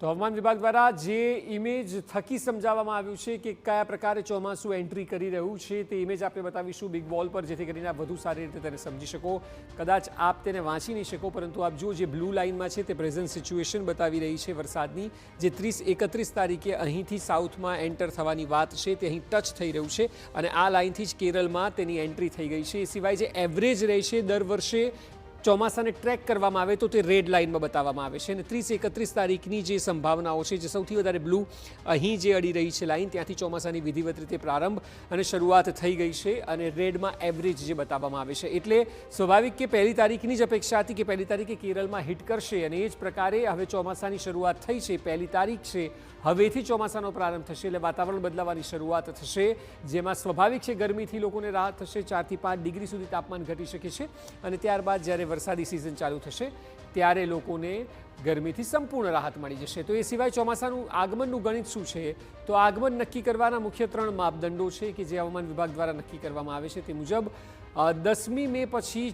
તો હવામાન વિભાગ દ્વારા જે ઇમેજ થકી સમજાવવામાં આવ્યું છે કે કયા પ્રકારે ચોમાસું એન્ટ્રી કરી રહ્યું છે તે ઇમેજ આપણે બતાવીશું બિગ બોલ પર, જેથી કરીને આપ વધુ સારી રીતે તેને સમજી શકો. કદાચ આપ તેને વાંચી નહીં શકો, પરંતુ આપ જો જે બ્લુ લાઇનમાં છે તે પ્રેઝન્ટ સિચ્યુએશન બતાવી રહી છે વરસાદની, જે 30-31 તારીખે અહીંથી સાઉથમાં એન્ટર થવાની વાત છે તે અહીં ટચ થઈ રહ્યું છે અને આ લાઇનથી જ કેરળમાં તેની એન્ટ્રી થઈ ગઈ છે. એ સિવાય જે એવરેજ રહેશે દર વર્ષે ચોમાસાને ટ્રેક કરવામાં આવે તો તે રેડ લાઇનમાં બતાવવામાં આવે છે અને 30-31 તારીખની જે સંભાવનાઓ છે, જે સૌથી વધારે બ્લુ અહીં જે અડી રહી છે લાઇન, ત્યાંથી ચોમાસાની વિધિવત રીતે પ્રારંભ અને શરૂઆત થઈ ગઈ છે અને રેડમાં એવરેજ જે બતાવવામાં આવે છે. એટલે સ્વાભાવિક કે પહેલી તારીખની જ અપેક્ષા હતી કે પહેલી તારીખે કેરળમાં હિટ કરશે અને એ જ પ્રકારે હવે ચોમાસાની શરૂઆત થઈ છે. પહેલી તારીખ છે, હવેથી ચોમાસાનો પ્રારંભ થશે એટલે વાતાવરણ બદલાવાની શરૂઆત થશે, જેમાં સ્વાભાવિક છે ગરમીથી લોકોને રાહત થશે. 4 થી 5 ડિગ્રી સુધી તાપમાન ઘટી શકે છે અને ત્યારબાદ જ્યારે વરસાદી સિઝન ચાલુ થશે ત્યારે લોકોને ગરમીથી સંપૂર્ણ રાહત મળી જશે. તો એ સિવાય ચોમાસાનું આગમનનું ગણિત શું છે? તો આગમન નક્કી કરવાના મુખ્ય 3 માપદંડો છે કે જે હવામાન વિભાગ દ્વારા નક્કી કરવામાં આવે છે. તે મુજબ 10મી મે પછી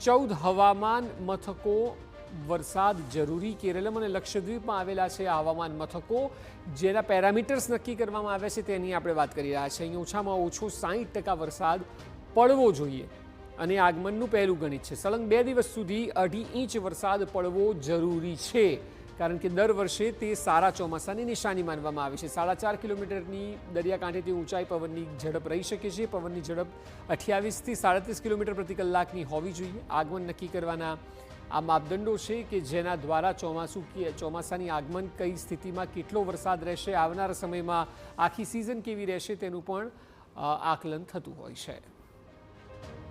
14 હવામાન મથકો વરસાદ જરૂરી. કેરળમ અને લક્ષદ્વીપમાં આવેલા છે આ હવામાન મથકો, જેના પેરામીટર્સ નક્કી કરવામાં આવ્યા છે તેની આપણે વાત કરી રહ્યા છીએ. અહીં ઓછામાં ઓછો 60% વરસાદ પડવો જોઈએ અને આગમનનું પહેલું ગણિત છે. સળંગ 2 દિવસ સુધી 2.5 ઇંચ વરસાદ પડવો જરૂરી છે, કારણ કે દર વર્ષે તે સારા ચોમાસાની નિશાની માનવામાં આવે છે. 4.5 કિલોમીટરની દરિયાકાંઠેથી ઊંચાઈ પવનની ઝડપ રહી શકે છે. પવનની ઝડપ 28 થી 37 કિલોમીટર પ્રતિ કલાકની હોવી જોઈએ. આગમન નક્કી કરવાના આ માપદંડો છે કે જેના દ્વારા ચોમાસાની આગમન કઈ સ્થિતિમાં કેટલો વરસાદ રહેશે, આવનારા સમયમાં આખી સિઝન કેવી રહેશે તેનું પણ આકલન થતું હોય છે.